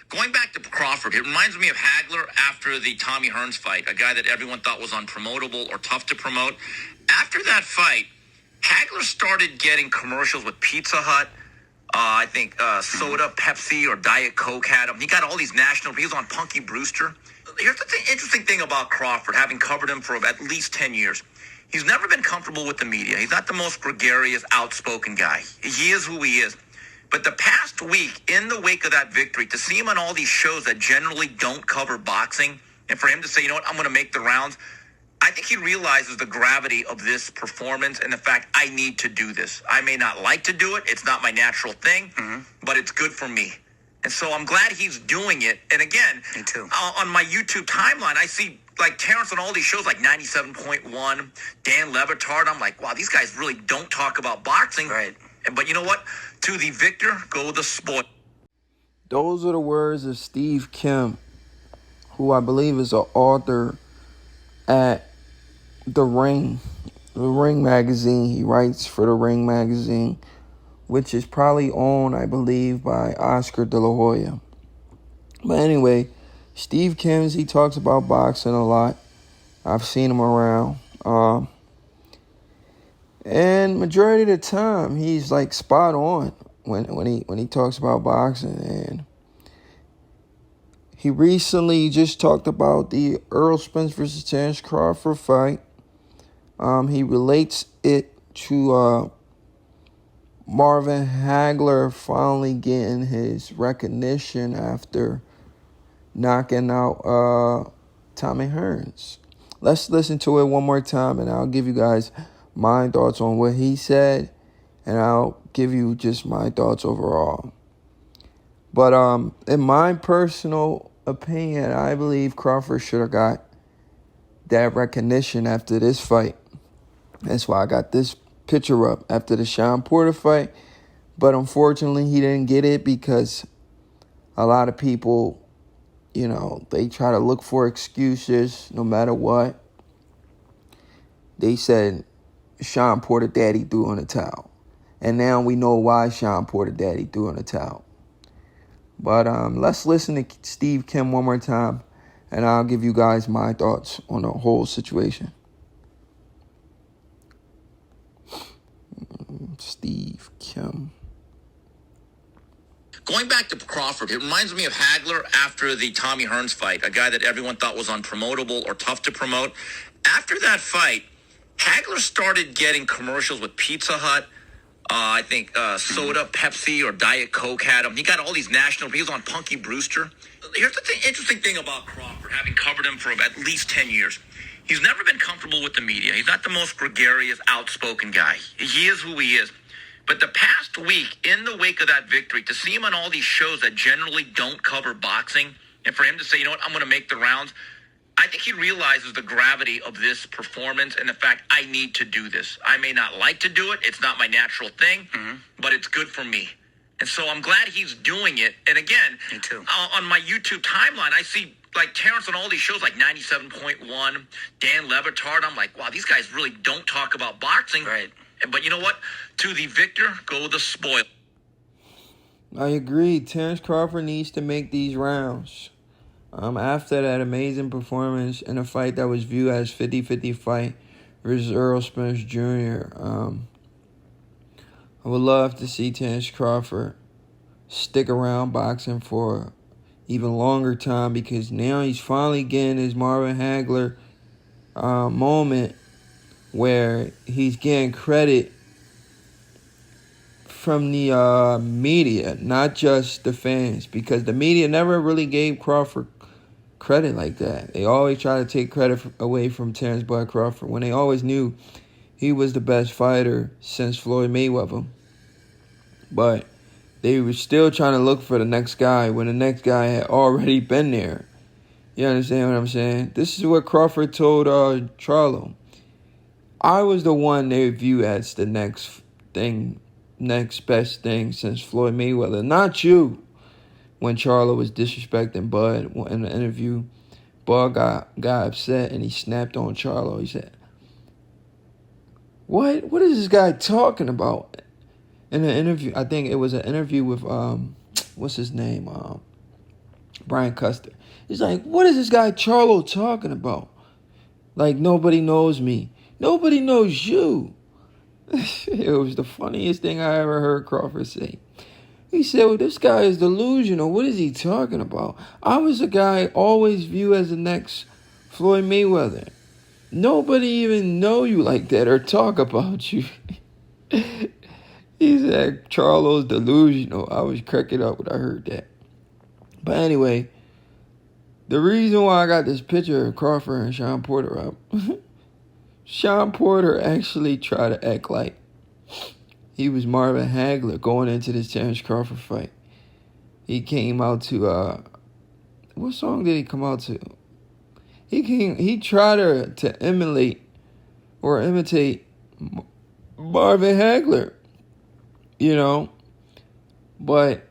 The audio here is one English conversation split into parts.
Going back to Crawford, it reminds me of Hagler after the Tommy Hearns fight, a guy that everyone thought was unpromotable or tough to promote. After that fight, Hagler started getting commercials with Pizza Hut. I think soda, Pepsi, or Diet Coke had him. He got all these national. He was on Punky Brewster. Here's the interesting thing about Crawford, having covered him for at least 10 years. He's never been comfortable with the media. He's not the most gregarious, outspoken guy. He is who he is. But the past week, in the wake of that victory, to see him on all these shows that generally don't cover boxing, and for him to say, you know what, I'm going to make the rounds, I think he realizes the gravity of this performance and the fact I need to do this. I may not like to do it. It's not my natural thing, but it's good for me. And so I'm glad he's doing it. And again, me too. On my YouTube timeline, I see like Terence on all these shows like 97.1, Dan Levitard. I'm like, wow, these guys really don't talk about boxing. Right. But you know what? To the victor, go the sport. Those are the words of Steve Kim, who I believe is an author at The Ring magazine. He writes for The Ring magazine, which is probably owned, I believe, by Oscar De La Hoya. But anyway, Steve Kim's, he talks about boxing a lot. I've seen him around. And majority of the time, he's like spot on when he talks about boxing. And he recently just talked about the Errol Spence versus Terence Crawford fight. He relates it to Marvin Hagler finally getting his recognition after knocking out Tommy Hearns. Let's listen to it one more time, and I'll give you guys my thoughts on what he said, and I'll give you just my thoughts overall. But in my personal opinion, I believe Crawford should have got that recognition after this fight. That's why I got this picture up after the Sean Porter fight. But unfortunately, he didn't get it because a lot of people, you know, they try to look for excuses no matter what. They said Sean Porter daddy threw in the towel. And now we know why Sean Porter daddy threw in the towel. But let's listen to Steve Kim one more time, and I'll give you guys my thoughts on the whole situation. Steve Kim. Going back to Crawford, it reminds me of Hagler after the Tommy Hearns fight, a guy that everyone thought was unpromotable or tough to promote. After that fight, Hagler started getting commercials with Pizza Hut. I think soda, Pepsi, or Diet Coke had him. He got all these national. He was on Punky Brewster. Here's the interesting thing about Crawford, having covered him for at least 10 years. He's never been comfortable with the media. He's not the most gregarious, outspoken guy. He is who he is. But the past week, in the wake of that victory, to see him on all these shows that generally don't cover boxing, and for him to say, you know what, I'm going to make the rounds, I think he realizes the gravity of this performance and the fact I need to do this. I may not like to do it. It's not my natural thing, but it's good for me. And so I'm glad he's doing it. And again, me too. On my YouTube timeline, I see like Terence on all these shows like 97.1, Dan Levitard. I'm like, wow, these guys really don't talk about boxing. Right. But you know what? To the victor, go the spoil. I agree. Terence Crawford needs to make these rounds. After that amazing performance in a fight that was viewed as 50-50 fight versus Errol Spence Jr., I would love to see Terence Crawford stick around boxing for even longer time, because now he's finally getting his Marvin Hagler moment where he's getting credit from the media, not just the fans, because the media never really gave Crawford credit like that. They always try to take credit away from Terence Bud Crawford when they always knew he was the best fighter since Floyd Mayweather. But they were still trying to look for the next guy when the next guy had already been there. You understand what I'm saying? This is what Crawford told Charlo. I was the one they view as the next best thing since Floyd Mayweather, not you. When Charlo was disrespecting Bud in the interview, Bud got upset and he snapped on Charlo. He said, What is this guy talking about? In the interview, I think it was an interview with what's his name? Brian Custer. He's like, what is this guy Charlo talking about? Like, nobody knows me. Nobody knows you. It was the funniest thing I ever heard Crawford say. He said, well, this guy is delusional. What is he talking about? I was a guy always viewed as the next Floyd Mayweather. Nobody even know you like that or talk about you. He said, Charlo's delusional. I was cracking up when I heard that. But anyway, the reason why I got this picture of Crawford and Sean Porter up, Sean Porter actually tried to act like he was Marvin Hagler going into this Terence Crawford fight. He came out to, what song did he come out to? He tried to emulate or imitate Marvin Hagler, you know, but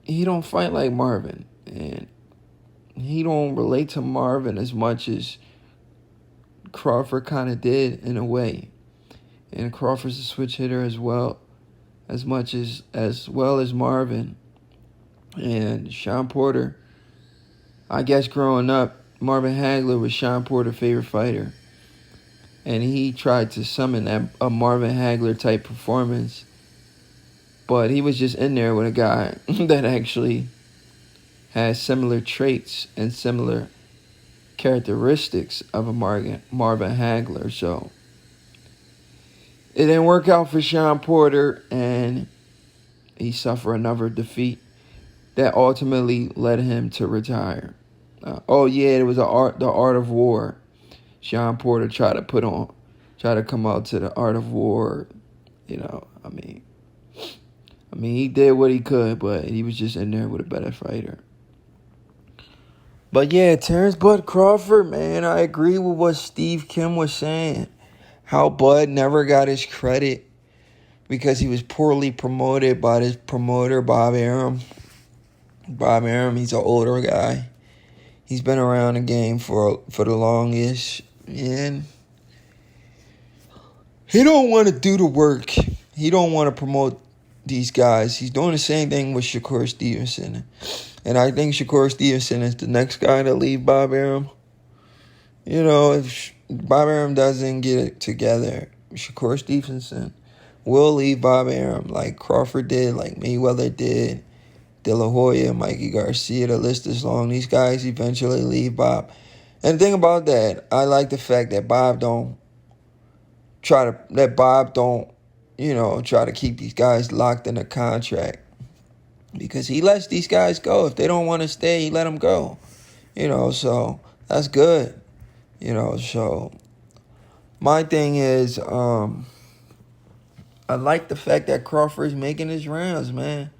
he don't fight like Marvin, and he don't relate to Marvin as much as Crawford kind of did in a way. And Crawford's a switch hitter as well as Marvin. And Sean Porter, I guess growing up, Marvin Hagler was Sean Porter's favorite fighter. And he tried to summon a Marvin Hagler type performance. But he was just in there with a guy that actually has similar traits and similar characteristics of a Marvin Hagler. So it didn't work out for Sean Porter, and he suffered another defeat that ultimately led him to retire. It was the Art of War. Sean Porter tried to come out to the Art of War. You know, I mean, he did what he could, but he was just in there with a better fighter. But yeah, Terence Bud Crawford, man, I agree with what Steve Kim was saying. How Bud never got his credit because he was poorly promoted by his promoter, Bob Arum. Bob Arum, he's an older guy. He's been around the game for the longest. And he don't want to do the work. He don't want to promote these guys. He's doing the same thing with Shakur Stevenson. And I think Shakur Stevenson is the next guy to leave Bob Arum. You know, if Bob Arum doesn't get it together, Shakur Stevenson will leave Bob Arum like Crawford did, like Mayweather did, De La Hoya, Mikey Garcia. The list is long. These guys eventually leave Bob. And the thing about that, I like the fact that Bob don't try to keep these guys locked in a contract. Because he lets these guys go. If they don't want to stay, he let them go. You know, so that's good. You know, so my thing is, I like the fact that Crawford's making his rounds, man.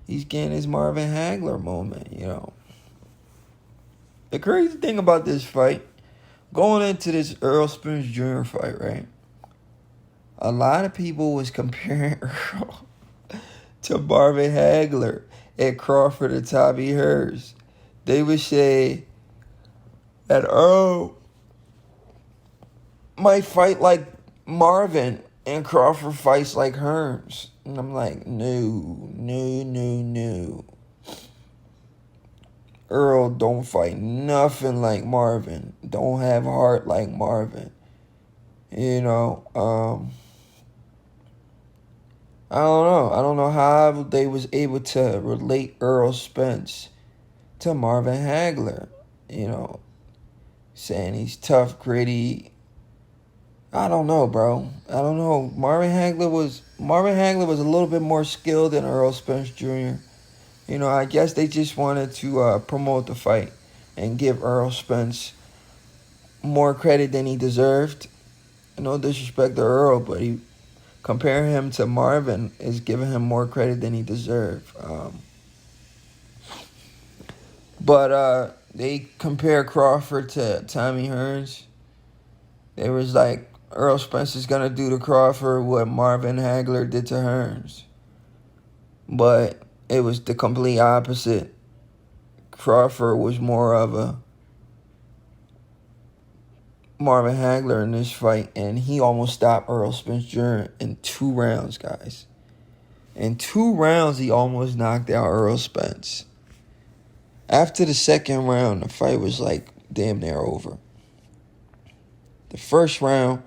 He's getting his Marvin Hagler moment, you know. The crazy thing about this fight, going into this Errol Spence Jr. fight, right? A lot of people was comparing Earl to Marvin Hagler and Crawford and Tommy Hearns. They would say that Earl might fight like Marvin and Crawford fights like Hearns. And I'm like, no. Earl don't fight nothing like Marvin. Don't have heart like Marvin. You know, I don't know how they was able to relate Errol Spence to Marvin Hagler. You know, saying he's tough, gritty. I don't know, bro. I don't know. Marvin Hagler was a little bit more skilled than Errol Spence Jr. You know, I guess they just wanted to promote the fight and give Errol Spence more credit than he deserved. No disrespect to Earl, but comparing him to Marvin is giving him more credit than he deserved. But they compare Crawford to Tommy Hearns. They was like, Earl Spence is going to do to Crawford what Marvin Hagler did to Hearns. But it was the complete opposite. Crawford was more of a Marvin Hagler in this fight, and he almost stopped Errol Spence Jr. in 2 rounds, guys. In 2 rounds, he almost knocked out Errol Spence. After the second round, the fight was like damn near over. The first round,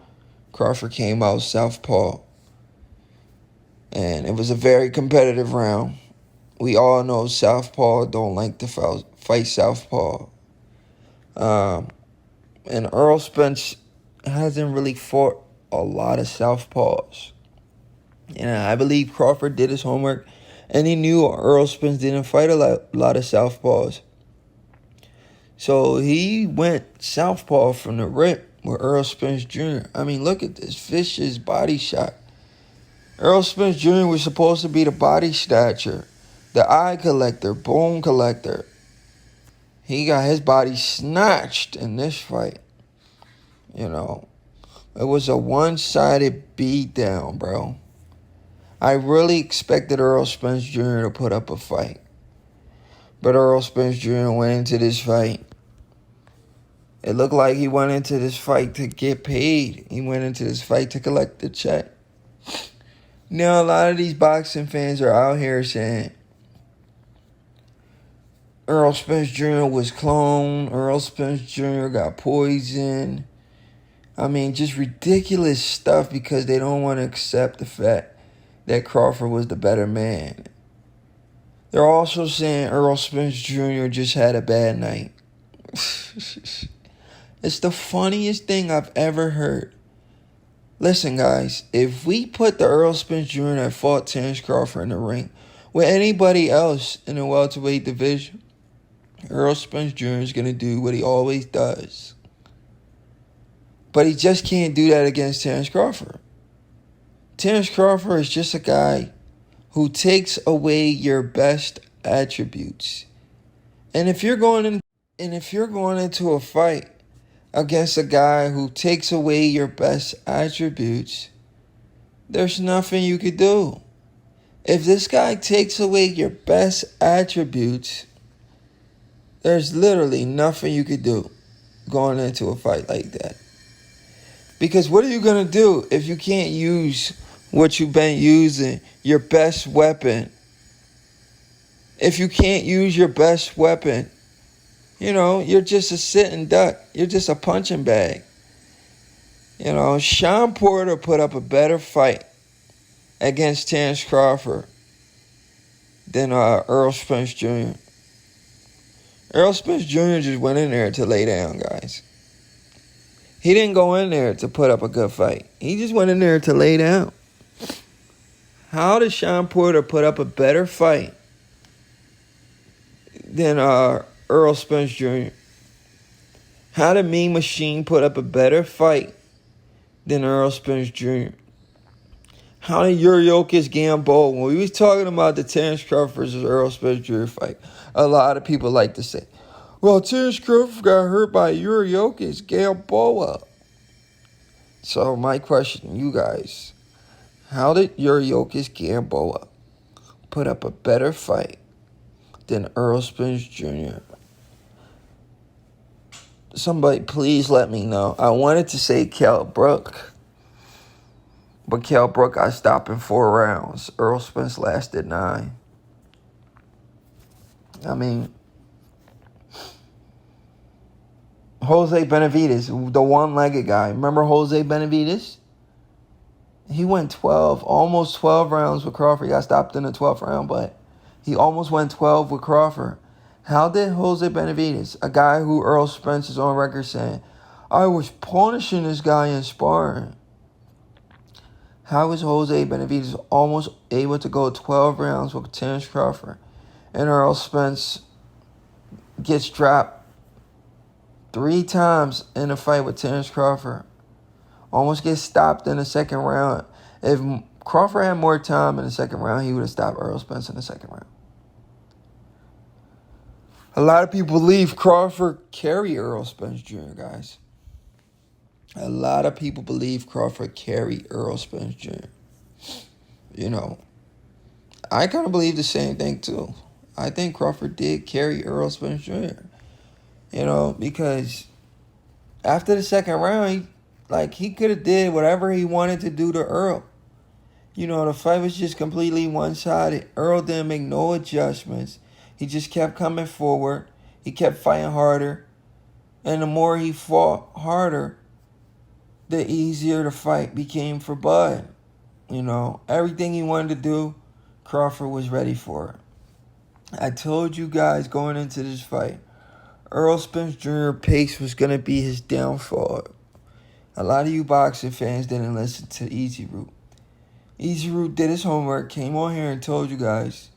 Crawford came out southpaw, and it was a very competitive round. We all know southpaw don't like to fight southpaw. And Earl Spence hasn't really fought a lot of southpaws. And I believe Crawford did his homework, and he knew Earl Spence didn't fight a lot of southpaws. So he went southpaw from the rip with Earl Spence Jr. I mean, look at this vicious body shot. Earl Spence Jr. was supposed to be the body snatcher, the eye collector, bone collector. He got his body snatched in this fight. You know, it was a one-sided beatdown, bro. I really expected Earl Spence Jr. to put up a fight. But Earl Spence Jr. went into this fight. It looked like he went into this fight to get paid. He went into this fight to collect the check. Now, a lot of these boxing fans are out here saying Earl Spence Jr. was cloned. Earl Spence Jr. got poisoned. I mean, just ridiculous stuff because they don't want to accept the fact that Crawford was the better man. They're also saying Earl Spence Jr. just had a bad night. It's the funniest thing I've ever heard. Listen, guys, if we put the Earl Spence Jr. that fought Terence Crawford in the ring with anybody else in the welterweight division, Earl Spence Jr. is going to do what he always does. But he just can't do that against Terence Crawford. Terence Crawford is just a guy who takes away your best attributes. And if you're going into a fight against a guy who takes away your best attributes, there's nothing you could do. If this guy takes away your best attributes, there's literally nothing you could do going into a fight like that. Because what are you going to do if you can't use what you've been using, your best weapon? If you can't use your best weapon, you know, you're just a sitting duck. You're just a punching bag. You know, Sean Porter put up a better fight against Terence Crawford than Earl Spence Jr. Earl Spence Jr. just went in there to lay down, guys. He didn't go in there to put up a good fight. He just went in there to lay down. How did Sean Porter put up a better fight than Earl Spence Jr.? How did Mean Machine put up a better fight than Earl Spence Jr.? How did Yuriorkis Gamboa, when we was talking about the Terence Crawford versus Earl Spence Jr. fight, a lot of people like to say, well, Terence Crawford got hurt by Yuriorkis Gamboa. So my question to you guys, how did Yuriorkis Gamboa put up a better fight than Earl Spence Jr.? Somebody please let me know. I wanted to say Kell Brook, but Kell Brook got stopped in 4 rounds. Earl Spence lasted 9. I mean, Jose Benavidez, the one-legged guy. Remember Jose Benavidez? He went 12, almost 12 rounds with Crawford. He got stopped in the 12th round, but he almost went 12 with Crawford. How did Jose Benavidez, a guy who Earl Spence is on record saying, I was punishing this guy in sparring. How was Jose Benavidez almost able to go 12 rounds with Terence Crawford and Earl Spence gets dropped 3 times in a fight with Terence Crawford? Almost gets stopped in the second round. If Crawford had more time in the second round, he would have stopped Earl Spence in the second round. A lot of people believe Crawford carried Earl Spence Jr., guys. A lot of people believe Crawford carried Earl Spence Jr. You know, I kind of believe the same thing, too. I think Crawford did carry Earl Spence Jr., you know, because after the second round, he could have did whatever he wanted to do to Earl. You know, the fight was just completely one-sided. Earl didn't make no adjustments. He just kept coming forward. He kept fighting harder. And the more he fought harder, the easier the fight became for Bud. You know, everything he wanted to do, Crawford was ready for it. I told you guys going into this fight, Errol Spence Jr. pace was going to be his downfall. A lot of you boxing fans didn't listen to Easy Root. Easy Root did his homework, came on here and told you guys.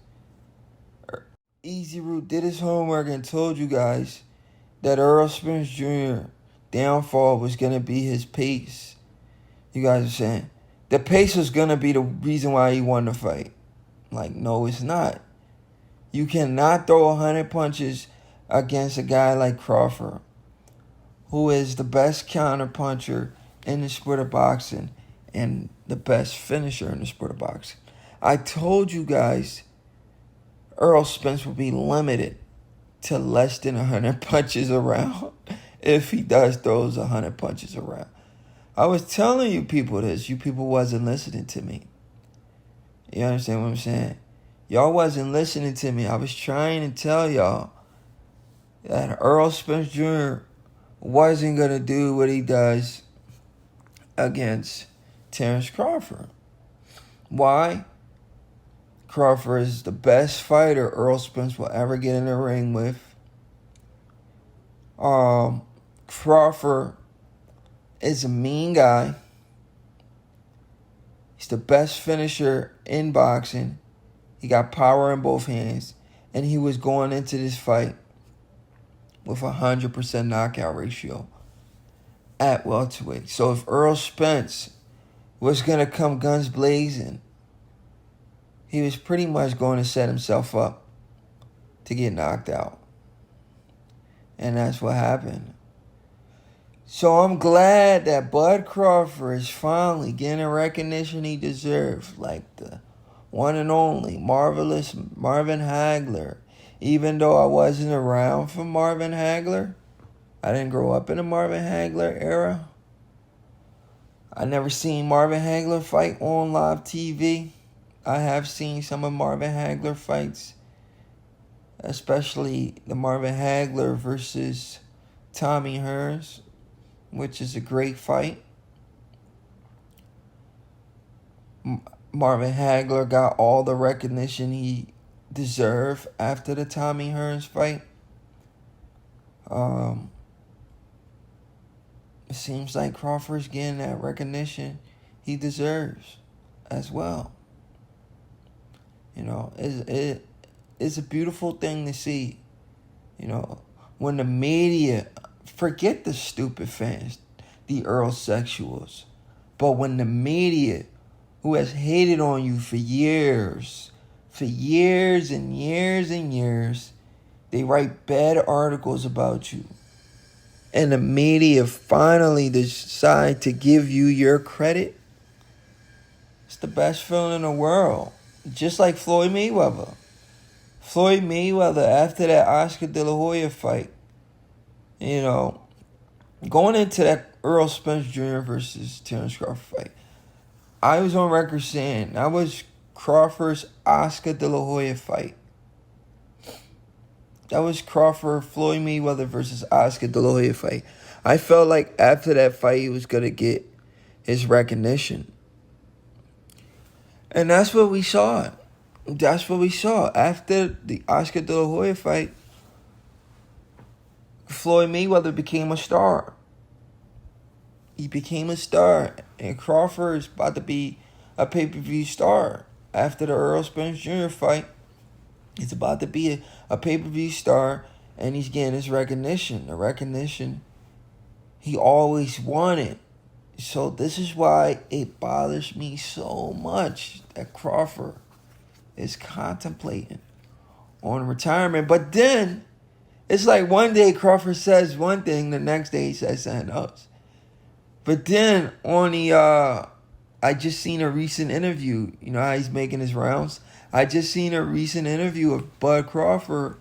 Easy Root did his homework and told you guys that Errol Spence Jr. downfall was going to be his pace. You guys are saying the pace was going to be the reason why he won the fight. Like, no, it's not. You cannot throw 100 punches against a guy like Crawford, who is the best counterpuncher in the sport of boxing and the best finisher in the sport of boxing. I told you guys Errol Spence will be limited to less than 100 punches around if he does throws 100 punches around. I was telling you people this. You people wasn't listening to me. You understand what I'm saying? Y'all wasn't listening to me. I was trying to tell y'all that Errol Spence Jr. wasn't going to do what he does against Terence Crawford. Why? Crawford is the best fighter Errol Spence will ever get in the ring with. Crawford is a mean guy. He's the best finisher in boxing. He got power in both hands. And he was going into this fight with 100% knockout ratio at welterweight. So if Errol Spence was going to come guns blazing, he was pretty much going to set himself up to get knocked out. And that's what happened. So I'm glad that Bud Crawford is finally getting the recognition he deserves, like the one and only marvelous Marvin Hagler. Even though I wasn't around for Marvin Hagler, I didn't grow up in the Marvin Hagler era. I never seen Marvin Hagler fight on live TV. I have seen some of Marvin Hagler fights, especially the Marvin Hagler versus Tommy Hearns, which is a great fight. Marvin Hagler got all the recognition he deserved after the Tommy Hearns fight. It seems like Crawford's getting that recognition he deserves as well. You know, it's a beautiful thing to see. You know, when the media, forget the stupid fans, the Earl-sexuals, but when the media, who has hated on you for years and years and years, they write bad articles about you, and the media finally decide to give you your credit, it's the best feeling in the world. Just like Floyd Mayweather. Floyd Mayweather, after that Oscar De La Hoya fight, you know, going into that Errol Spence Jr. versus Terence Crawford fight, I was on record saying that was Crawford's Oscar De La Hoya fight. That was Crawford, Floyd Mayweather versus Oscar De La Hoya fight. I felt like after that fight, he was going to get his recognition. And that's what we saw. That's what we saw. After the Oscar De La Hoya fight, Floyd Mayweather became a star. He became a star. And Crawford is about to be a pay-per-view star. After the Errol Spence Jr. fight, he's about to be a pay-per-view star. And he's getting his recognition. The recognition he always wanted. So this is why it bothers me so much that Crawford is contemplating on retirement. But then, it's like one day Crawford says one thing, the next day he says something else. But then on the, I just seen a recent interview. You know how he's making his rounds? I just seen a recent interview of Bud Crawford.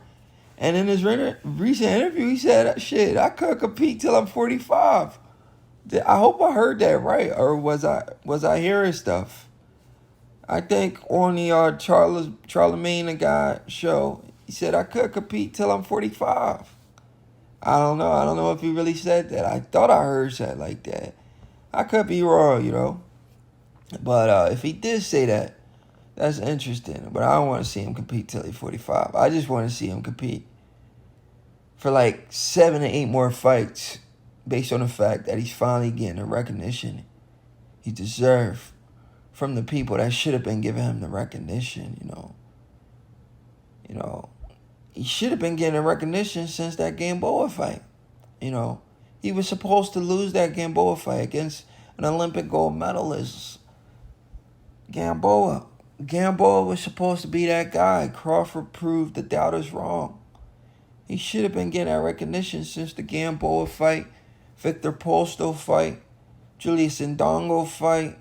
And in his recent interview, he said, shit, I could compete till I'm 45. I hope I heard that right, or was I hearing stuff? I think on the Charlemagne the Guy show, He said, I could compete till I'm 45. I don't know. I don't know if he really said that. I thought I heard that like that. I could be wrong, you know. But if he did say that, that's interesting. But I don't want to see him compete till he's 45. I just want to see him compete for like 7 to 8 more fights based on the fact that he's finally getting the recognition he deserved from the people that should have been giving him the recognition, you know. You know, he should have been getting the recognition since that Gamboa fight. You know, he was supposed to lose that Gamboa fight against an Olympic gold medalist. Gamboa was supposed to be that guy. Crawford proved the doubters wrong. He should have been getting that recognition since the Gamboa fight, Victor Posto fight, Julius Ndongo fight.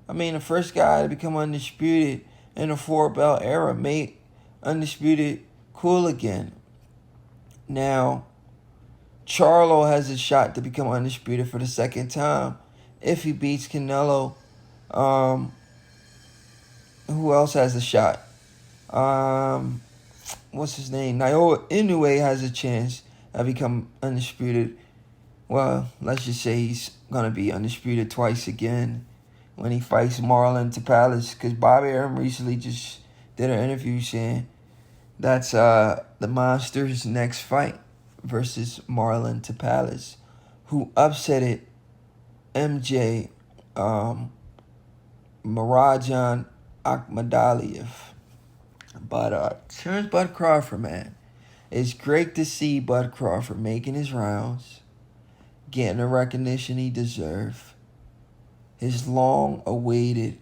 I mean, the first guy to become undisputed in the 4-belt era made undisputed cool again. Now, Charlo has a shot to become undisputed for the second time if he beats Canelo. Who else has a shot? What's his name? Naoya Inoue has a chance to become undisputed. Well, let's just say he's going to be undisputed twice again when he fights Marlon Tapales. Because Bobby Arum recently just did an interview saying that's the Monster's next fight versus Marlon Tapales, who upsetted MJ Marajan Akhmadaliev. But Terence Bud Crawford, man, it's great to see Bud Crawford making his rounds, getting the recognition he deserves, his long-awaited,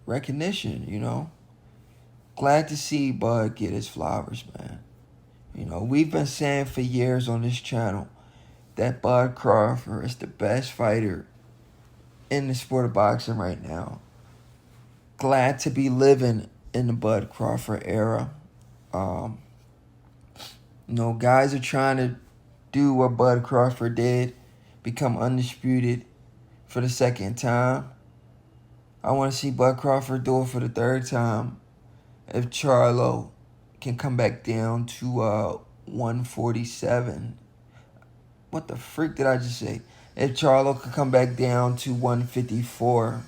recognition, Glad to see Bud get his flowers, man. We've been saying for years on this channel that Bud Crawford is the best fighter in the sport of boxing right now. Glad to be living in the Bud Crawford era. Guys are trying to do what Bud Crawford did, become undisputed for the second time. I want to see Bud Crawford do it for the third time. If Charlo can come back down to 147. What the freak did I just say? If Charlo can come back down to 154,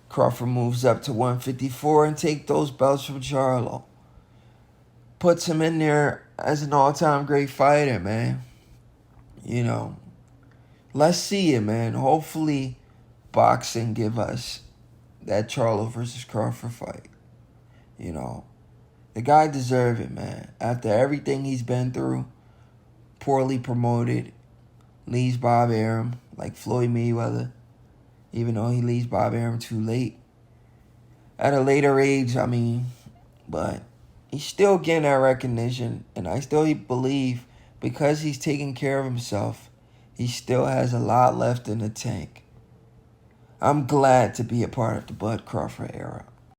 Crawford moves up to 154 and take those belts from Charlo. Puts him in there as an all-time great fighter, man. Let's see it, man. Hopefully, boxing give us that Charlo versus Crawford fight. The guy deserves it, man. After everything he's been through, poorly promoted, leaves Bob Arum like Floyd Mayweather, even though he leaves Bob Arum too late. At a later age, but he's still getting that recognition, and I still believe because he's taking care of himself, he still has a lot left in the tank. I'm glad to be a part of the Bud Crawford era.